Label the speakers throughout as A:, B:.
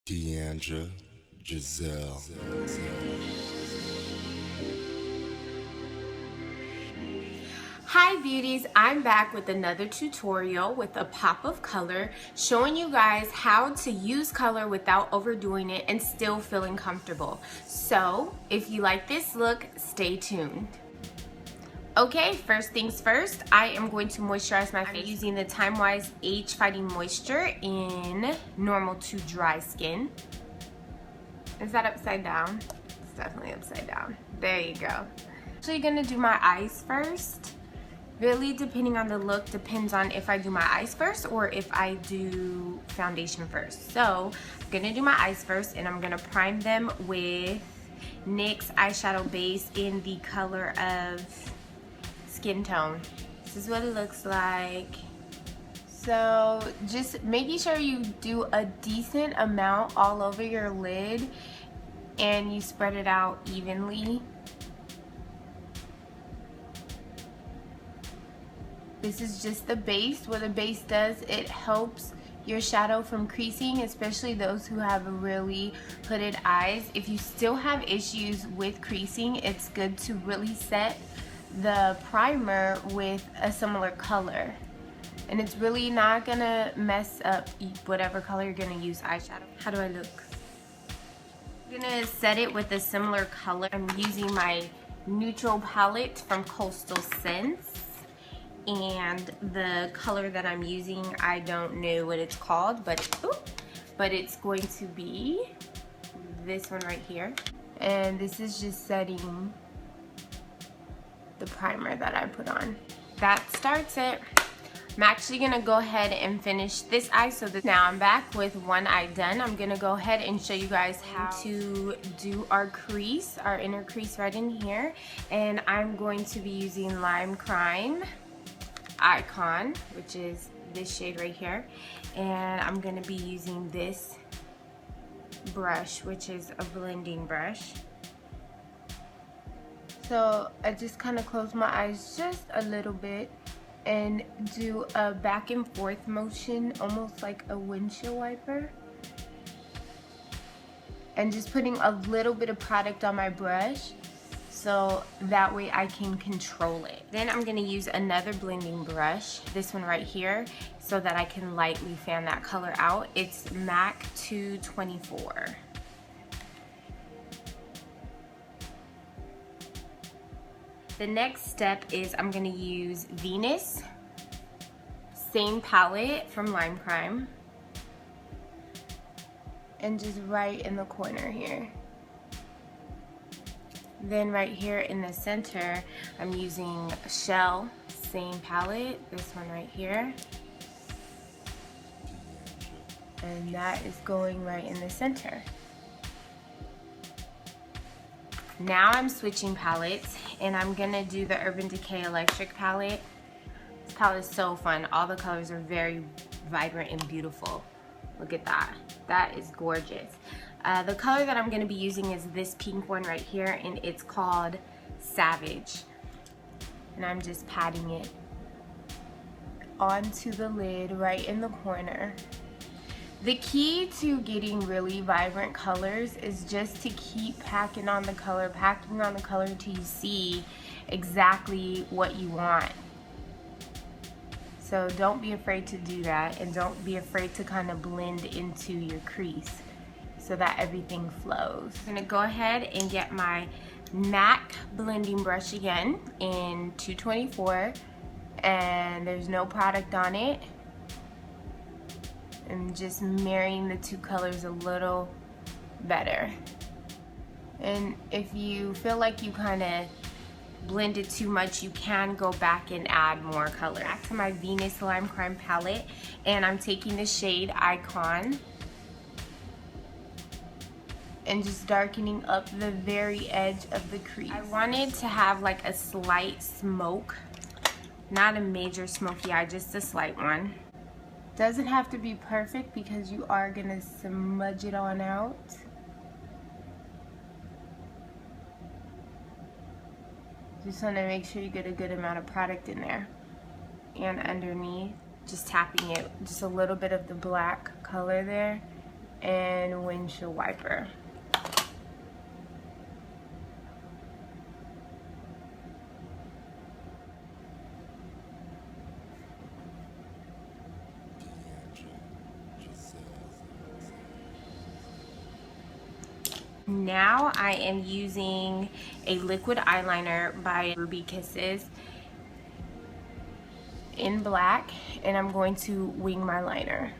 A: Deandra, Giselle.
B: Hi beauties, I'm back with another tutorial with a pop of color, showing you guys how to use color without overdoing it and still feeling comfortable. So if you like this look, stay tuned. Okay, first things first, I am going to moisturize my face using the Timewise Age Fighting Moisture in normal to dry skin. Is that upside down? It's definitely upside down. There you go. Actually gonna do my eyes first. Really, depending on the look, depends on if I do my eyes first or if I do foundation first. So I'm gonna do my eyes first, and I'm gonna prime them with NYX eyeshadow base in the color of Skin Tone. This is what it looks like. So just making sure you do a decent amount all over your lid and you spread it out evenly. This is just the base. What the base does, it helps your shadow from creasing, especially those who have really hooded eyes. If you still have issues with creasing, it's good to really set the primer with a similar color. And it's really not gonna mess up whatever color you're gonna use eyeshadow. How do I look? I'm gonna set it with a similar color. I'm using my neutral palette from Coastal Scents. And the color that I'm using, I don't know what it's called, but it's going to be this one right here. And this is just setting the primer that I put on. That starts it. I'm actually gonna go ahead and finish this eye. So now I'm back with one eye done. I'm gonna go ahead and show you guys how to do our crease, our inner crease right in here. And I'm going to be using Lime Crime Icon, which is this shade right here, and I'm gonna be using this brush, which is a blending brush. So I just kind of close my eyes just a little bit and do a back and forth motion, almost like a windshield wiper, and just putting a little bit of product on my brush so that way I can control it. Then I'm gonna use another blending brush, this one right here, so that I can lightly fan that color out. It's MAC 224. The next step is I'm gonna use Venus, same palette from Lime Crime, and just right in the corner here. Then right here in the center, I'm using Shell, same palette, this one right here. And that is going right in the center. Now I'm switching palettes, and I'm gonna do the Urban Decay Electric palette. This palette is so fun. All the colors are very vibrant and beautiful. Look at that. That is gorgeous. The color that I'm going to be using is this pink one right here, and it's called Savage. And I'm just patting it onto the lid right in the corner. The key to getting really vibrant colors is just to keep packing on the color until you see exactly what you want. So don't be afraid to do that, and don't be afraid to kind of blend into your crease so that everything flows. I'm gonna go ahead and get my MAC blending brush again in 224, and there's no product on it. I'm just marrying the two colors a little better. And if you feel like you kind of blended too much, you can go back and add more color. Back to my Venus Lime Crime palette, and I'm taking the shade Icon and just darkening up the very edge of the crease. I wanted to have like a slight smoke, not a major smoky eye, just a slight one. Doesn't have to be perfect because you are gonna smudge it on out. Just want to make sure you get a good amount of product in there. And underneath, just tapping it, just a little bit of the black color there, and windshield wiper. Now I am using a liquid eyeliner by Ruby Kisses in black, and I'm going to wing my liner.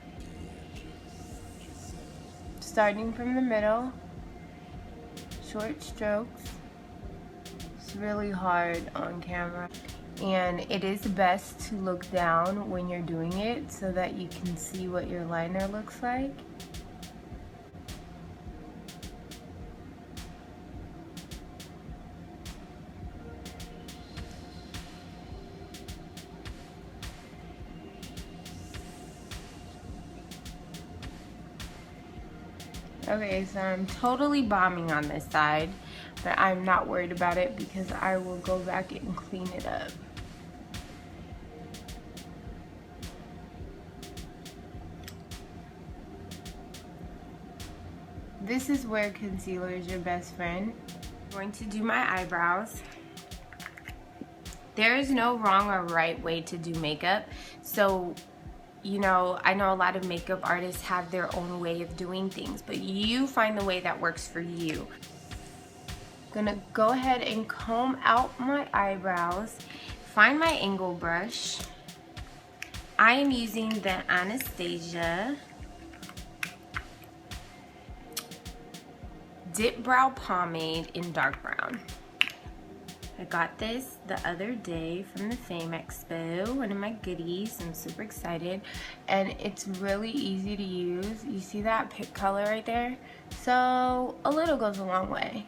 B: Starting from the middle, short strokes. It's really hard on camera, and it is best to look down when you're doing it so that you can see what your liner looks like. Okay, so I'm totally bombing on this side, but I'm not worried about it because I will go back and clean it up. This is where concealer is your best friend. I'm going to do my eyebrows. There is no wrong or right way to do makeup, so you know, I know a lot of makeup artists have their own way of doing things, but you find the way that works for you. I'm gonna go ahead and comb out my eyebrows, find my angle brush. I am using the Anastasia Dip Brow Pomade in dark brown. I got this the other day from the Fame Expo, one of my goodies. I'm super excited, and it's really easy to use. You see that pick color right there? So a little goes a long way.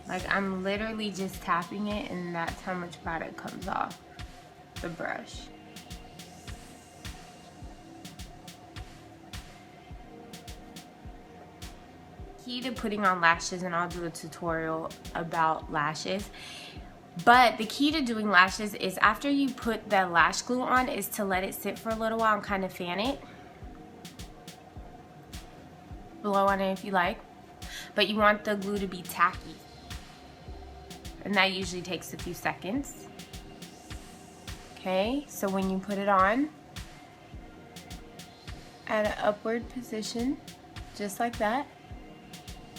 B: Like, I'm literally just tapping it, and that's how much product comes off the brush. Key to putting on lashes, and I'll do a tutorial about lashes, but the key to doing lashes is after you put the lash glue on is to let it sit for a little while and kind of fan it. Blow on it if you like, but you want the glue to be tacky, and that usually takes a few seconds. Okay, so when you put it on, at an upward position, just like that.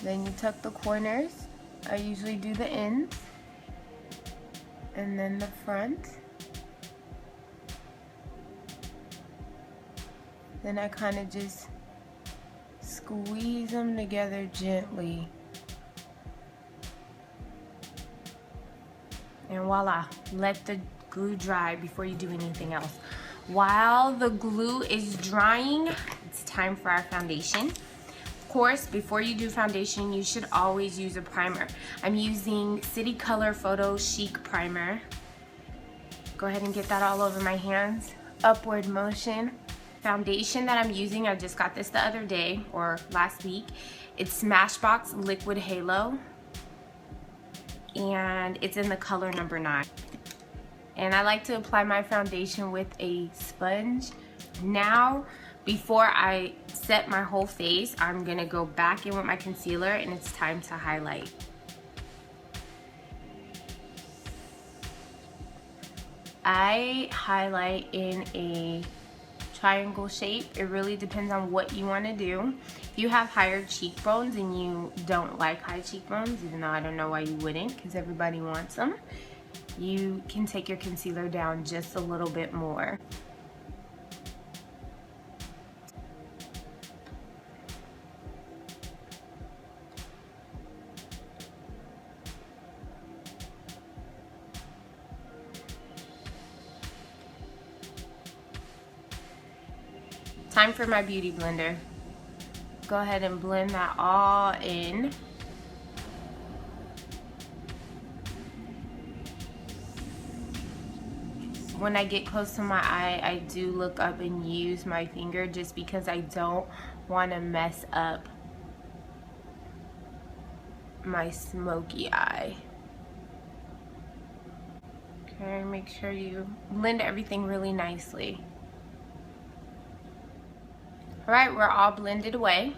B: Then you tuck the corners. I usually do the ends, and then the front. Then I kind of just squeeze them together gently. And voila, let the glue dry before you do anything else. While the glue is drying, it's time for our foundation. Of course, before you do foundation, you should always use a primer. I'm using City Color Photo Chic primer. Go ahead and get that all over my hands. Upward motion. Foundation that I'm using, I just got this the other day or last week. It's Smashbox Liquid Halo, and it's in the color number 9. And I like to apply my foundation with a sponge. Now, before I set my whole face, I'm gonna go back in with my concealer, and it's time to highlight. I highlight in a triangle shape. It really depends on what you want to do. If you have higher cheekbones and you don't like high cheekbones, even though I don't know why you wouldn't, because everybody wants them, you can take your concealer down just a little bit more. Time for my beauty blender. Go ahead and blend that all in. When I get close to my eye, I do look up and use my finger just because I don't want to mess up my smoky eye. Okay, make sure you blend everything really nicely. Alright, we're all blended away.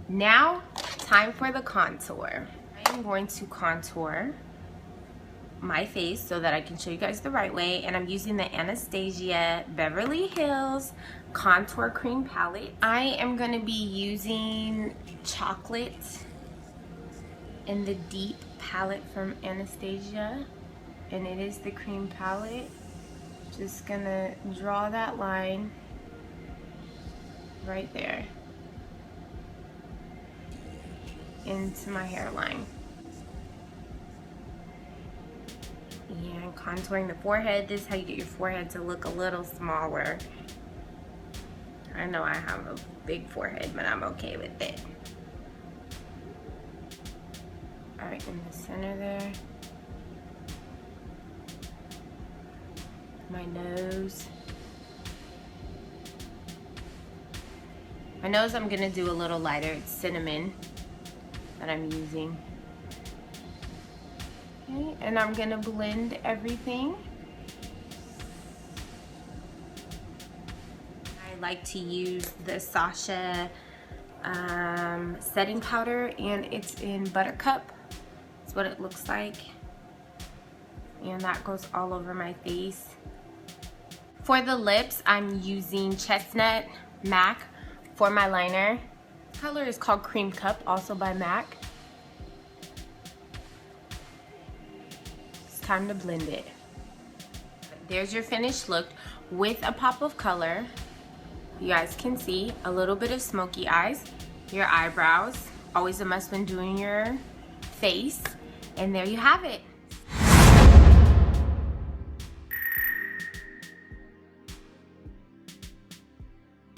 B: Now, time for the contour. I'm going to contour my face so that I can show you guys the right way, and I'm using the Anastasia Beverly Hills Contour Cream Palette. I am going to be using Chocolate in the Deep palette from Anastasia, and it is the cream palette. Just gonna draw that line right there into my hairline. And contouring the forehead. This is how you get your forehead to look a little smaller. I know I have a big forehead, but I'm okay with it. Alright, in the center there. My nose. My nose I'm gonna do a little lighter. It's cinnamon that I'm using. Okay, and I'm gonna blend everything. I like to use the Sacha setting powder, and it's in Buttercup. That's what it looks like. And that goes all over my face. For the lips, I'm using Chestnut MAC for my liner. The color is called Creme Cup, also by MAC. It's time to blend it. There's your finished look with a pop of color. You guys can see a little bit of smoky eyes, your eyebrows, always a must when doing your face, and there you have it.